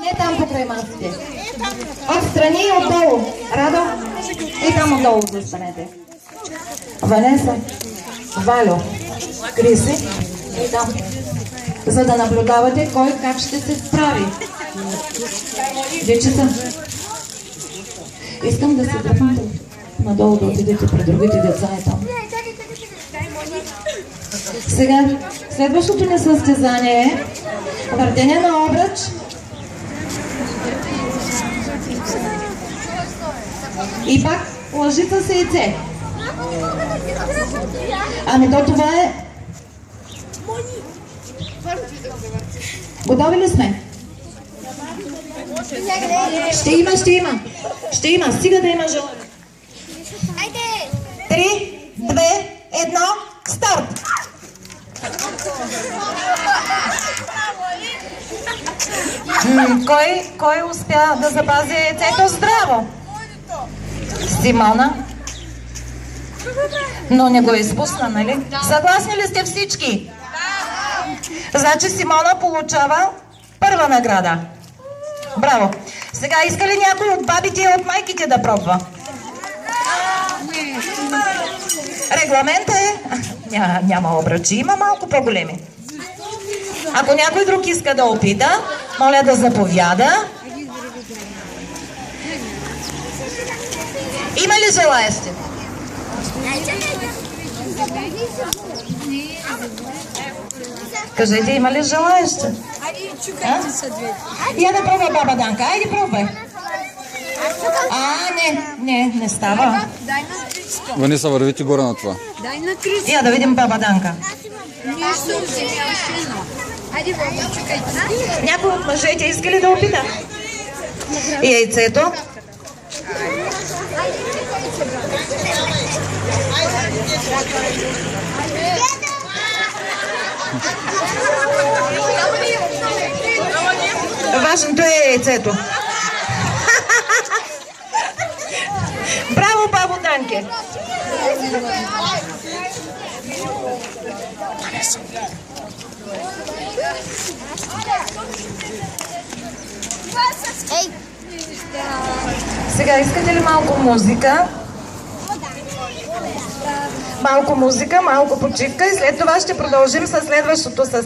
Не там покрай масите. Отстрани и отдолу. Радо, и там отдолу застанете. Ванеса, Валю, Криси, и там. За да наблюдавате кой как ще се справи. Дечета, искам да се дръпнете надолу, да отидете при другите деца и там. Сега, следващото ни състезание е въртене на обръч. И пак лъжица с яйце. Ами то това е... Готови ли сме? Ще има. Ще има, стига да има желание. 3, 2, 1, старт! Кой успя да запази яйцето здраво? Симона? Но не го изпусна, нали? Съгласни ли сте всички? Значи Симона получава първа награда. Браво! Сега иска ли някой от бабите и от майките да пробва? Регламент е... Няма обръчи, има малко по-големи. Ако някой друг иска да опита, моля да заповяда. Има ли желаещи? Кажете, има ли желаещи? Я да пробва баба Данка. Айде пробвай. Не става. Ваниса, вървите горе на това. Я да видим баба Данка. Някой от мъжете иска ли да опита? И яйцето? Важното е яйцето. Браво, бабо Данке! Сега искате ли малко музика? Малко музика, малко почивка и след това ще продължим със следващото състезание.